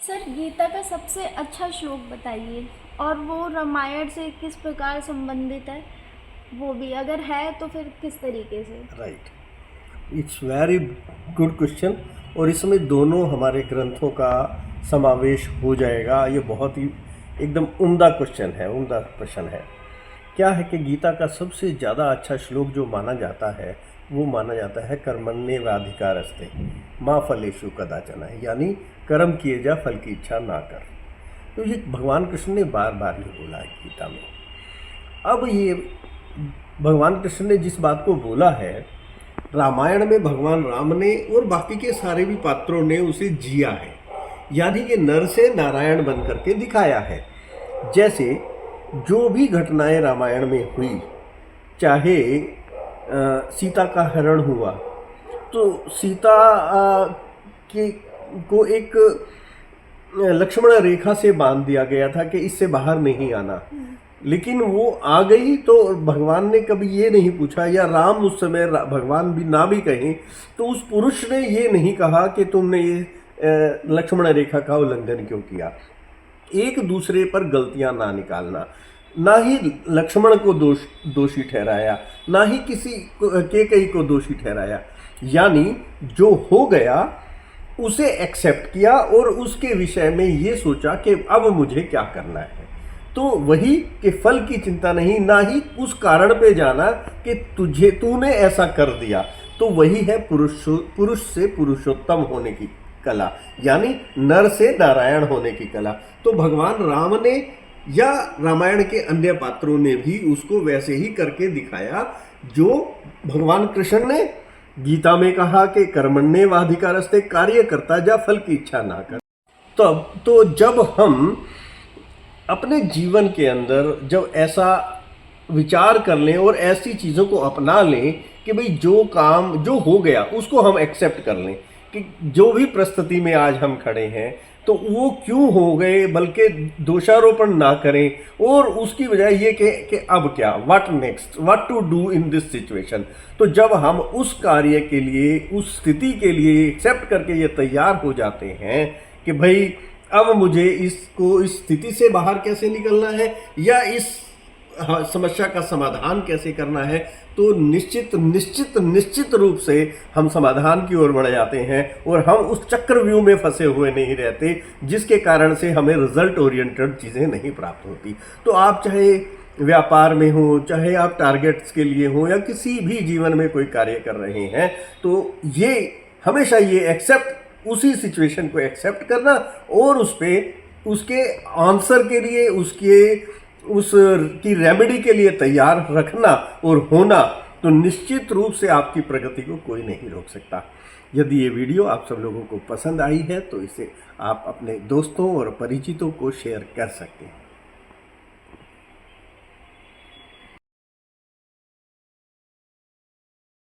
Sir, Gita का सबसे अच्छा श्लोक बताइए और वो रामायण से किस प्रकार संबंधित है, वो भी अगर है तो फिर किस तरीके से। Right, it's very good question. और इसमें दोनों हमारे ग्रंथों का समावेश हो जाएगा। ये बहुत ही एकदम उम्दा क्वेश्चन है, उम्दा प्रश्न है। क्या है कि गीता का सबसे ज़्यादा अच्छा श्लोक जो माना जाता है वो माना जाता है कर्मण्येवाधिकारस्ते माँ फलेषु कदाचन, है यानी कर्म किए जा, फल की इच्छा ना कर। तो ये भगवान कृष्ण ने बार बार ये बोला है गीता में। अब ये भगवान कृष्ण ने जिस बात को बोला है, रामायण में भगवान राम ने और बाकी के सारे भी पात्रों ने उसे जिया है, यानी कि नर से नारायण बन करके दिखाया है। जैसे जो भी घटनाएं रामायण में हुई, चाहे सीता का हरण हुआ तो सीता के को एक लक्ष्मण रेखा से बांध दिया गया था कि इससे बाहर नहीं आना, लेकिन वो आ गई। तो भगवान ने कभी ये नहीं पूछा, या राम उस समय भगवान भी ना भी कहें तो उस पुरुष ने ये नहीं कहा कि तुमने ये लक्ष्मण रेखा का उल्लंघन क्यों किया। एक दूसरे पर गलतियां ना निकालना, ना ही लक्ष्मण को दोषी ठहराया, ना ही किसी केकई को दोषी ठहराया, यानी जो हो गया उसे एक्सेप्ट किया और उसके विषय में ये सोचा कि अब मुझे क्या करना है। तो वही कि फल की चिंता नहीं, ना ही उस कारण पे जाना कि तूने ऐसा कर दिया। तो वही है पुरुष से पुरुषोत्तम होने की कला, यानी नर से नारायण होने की कला। तो भगवान राम ने या रामायण के अन्य पात्रों ने भी उसको वैसे ही करके दिखाया जो भगवान कृष्ण ने गीता में कहा कि कर्मण्येवाधिकारस्ते, कार्य करता जा, फल की इच्छा ना कर। तब तो जब हम अपने जीवन के अंदर जब ऐसा विचार कर लें और ऐसी चीज़ों को अपना लें कि भाई जो काम जो हो गया उसको हम एक्सेप्ट कर लें, कि जो भी परिस्थिति में आज हम खड़े हैं तो वो क्यों हो गए, बल्कि दोषारोपण ना करें और उसकी बजाय ये कि अब क्या, what next, what to do in this situation. तो जब हम उस कार्य के लिए, उस स्थिति के लिए एक्सेप्ट करके ये तैयार हो जाते हैं कि भाई अब मुझे इसको, इस स्थिति से बाहर कैसे निकलना है या इस समस्या का समाधान कैसे करना है, तो निश्चित निश्चित निश्चित रूप से हम समाधान की ओर बढ़ जाते हैं और हम उस चक्रव्यूह में फंसे हुए नहीं रहते जिसके कारण से हमें रिजल्ट ओरिएंटेड चीज़ें नहीं प्राप्त होती। तो आप चाहे व्यापार में हो, चाहे आप टारगेट्स के लिए हो, या किसी भी जीवन में कोई कार्य कर रहे हैं, तो ये हमेशा ये एक्सेप्ट, उसी सिचुएशन को एक्सेप्ट करना और उस पर उसके आंसर के लिए, उसके उस की रेमेडी के लिए तैयार रखना और होना, तो निश्चित रूप से आपकी प्रगति को कोई नहीं रोक सकता। यदि ये वीडियो आप सब लोगों को पसंद आई है तो इसे आप अपने दोस्तों और परिचितों को शेयर कर सकते हैं।